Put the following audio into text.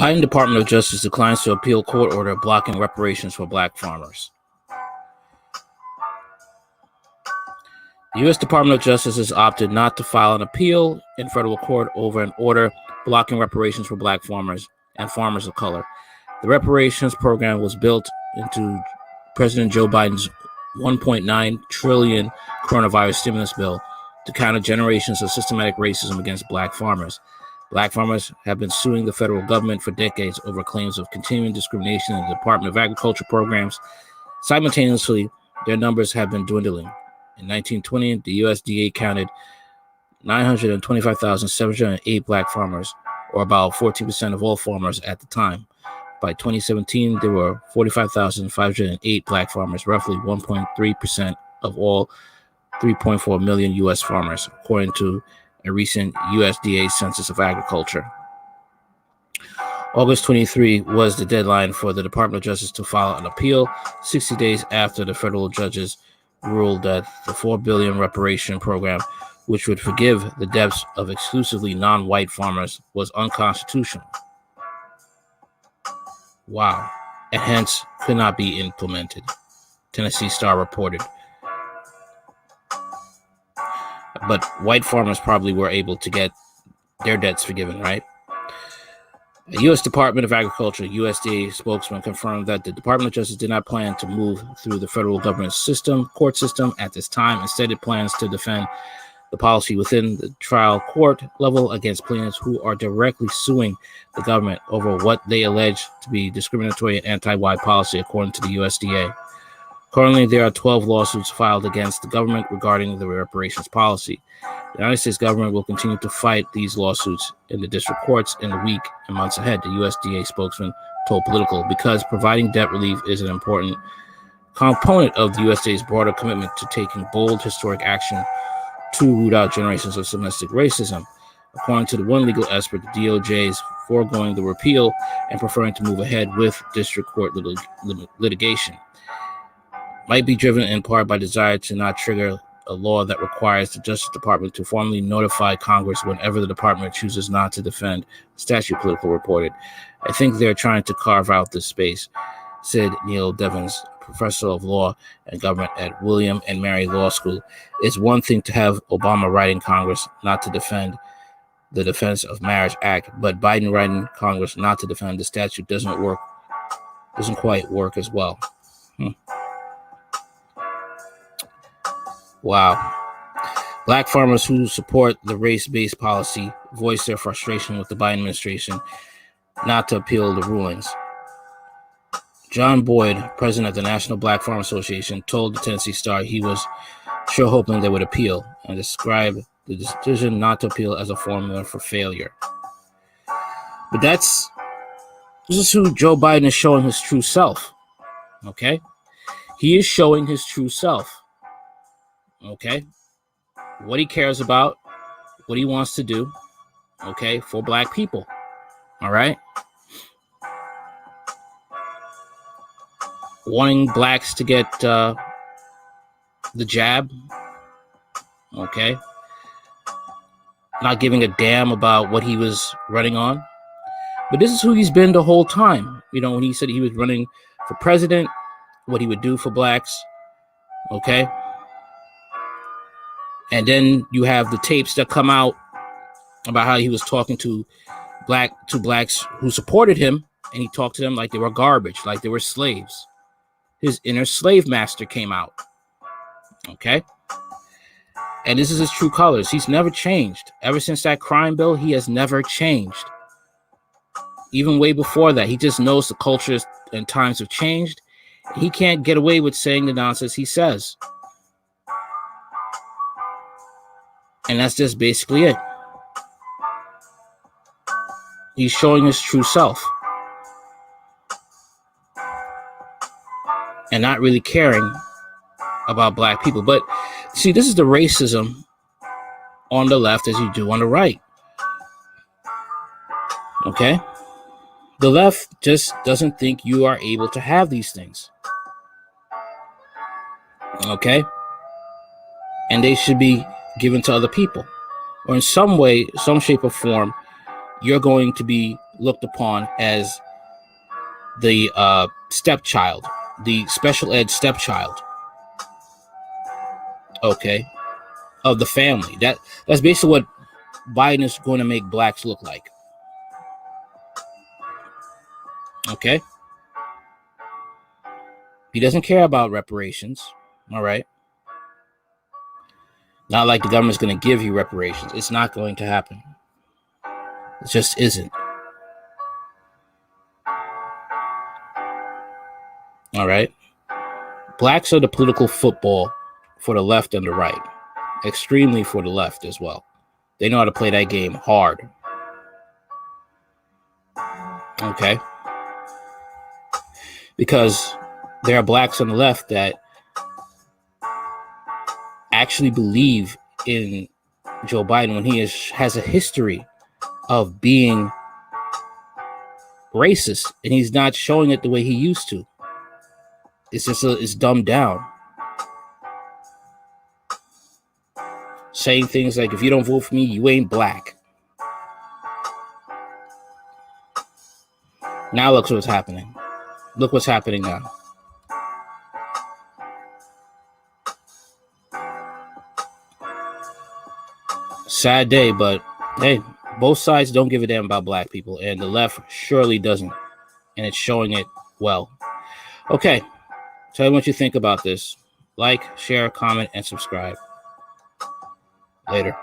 Biden Department of Justice declines to appeal court order blocking reparations for black farmers. The U.S. Department of Justice has opted not to file an appeal in federal court over an order blocking reparations for black farmers and farmers of color. The reparations program was built into President Joe Biden's $1.9 trillion coronavirus stimulus bill to counter generations of systematic racism against black farmers. Black farmers have been suing the federal government for decades over claims of continuing discrimination in the Department of Agriculture programs. Simultaneously, their numbers have been dwindling. In 1920, the USDA counted 925,708 black farmers, or about 14% of all farmers at the time. By 2017, there were 45,508 black farmers, roughly 1.3% of all 3.4 million U.S. farmers, according to a recent USDA Census of Agriculture. August 23 was the deadline for the Department of Justice to file an appeal, 60 days after the federal judges ruled that the $4 billion reparation program, which would forgive the debts of exclusively non-white farmers, was unconstitutional. Wow. And hence could not be implemented, Tennessee Star reported. But white farmers probably were able to get their debts forgiven, right? A U.S. Department of Agriculture, USDA spokesman confirmed that the Department of Justice did not plan to move through the federal government court system at this time. Instead, it plans to defend the policy within the trial court level against plaintiffs who are directly suing the government over what they allege to be discriminatory and anti-white policy, according to the USDA. Currently, there are 12 lawsuits filed against the government regarding the reparations policy. The United States government will continue to fight these lawsuits in the district courts in the week and months ahead, the USDA spokesman told Politico, because providing debt relief is an important component of the USDA's broader commitment to taking bold historic action to root out generations of domestic racism. According to the one legal expert, the DOJ is foregoing the repeal and preferring to move ahead with district court litigation. Might be driven in part by desire to not trigger a law that requires the Justice Department to formally notify Congress whenever the department chooses not to defend the statute, Politico reported. I think they're trying to carve out this space, said Neil Devins, professor of law and government at William and Mary Law School. It's one thing to have Obama writing Congress not to defend the Defense of Marriage Act, but Biden writing Congress not to defend the statute doesn't quite work as well. Wow. Black farmers who support the race-based policy voiced their frustration with the Biden administration not to appeal the rulings. John Boyd, president of the National Black Farm Association, told the Tennessee Star he was sure hoping they would appeal and described the decision not to appeal as a formula for failure. But this is who Joe Biden is showing his true self. Okay? He is showing his true self. Okay, what he cares about, what he wants to do, okay, for black people. All right, wanting blacks to get the jab. Okay, not giving a damn about what he was running on. But this is who he's been the whole time. You know, when he said he was running for president, what he would do for blacks. Okay. And then you have the tapes that come out about how he was talking to blacks who supported him, and he talked to them like they were garbage, like they were slaves. His inner slave master came out. Okay? And this is his true colors. He's never changed. Ever since that crime bill, he has never changed. Even way before that, he just knows the cultures and times have changed. He can't get away with saying the nonsense he says. And that's just basically it. He's showing his true self. And not really caring about black people. But see, this is the racism on the left as you do on the right. Okay? The left just doesn't think you are able to have these things. Okay? And they should be given to other people, or in some way, some shape or form, you're going to be looked upon as the stepchild, the special ed stepchild, okay, of the family. That's basically what Biden is going to make blacks look like. Okay? He doesn't care about reparations. All right? Not like the government's going to give you reparations. It's not going to happen. It just isn't. All right? Blacks are the political football for the left and the right. Extremely for the left as well. They know how to play that game hard. Okay? Because there are blacks on the left that actually believe in Joe Biden when he has a history of being racist, and he's not showing it the way he used to. It's just it's dumbed down. Saying things like, if you don't vote for me, you ain't black. Now look what's happening. Look what's happening now. Sad day, but hey, both sides don't give a damn about black people, and the left surely doesn't, and it's showing it well. Okay, tell me what you think about this. Like, share, comment, and subscribe. Later.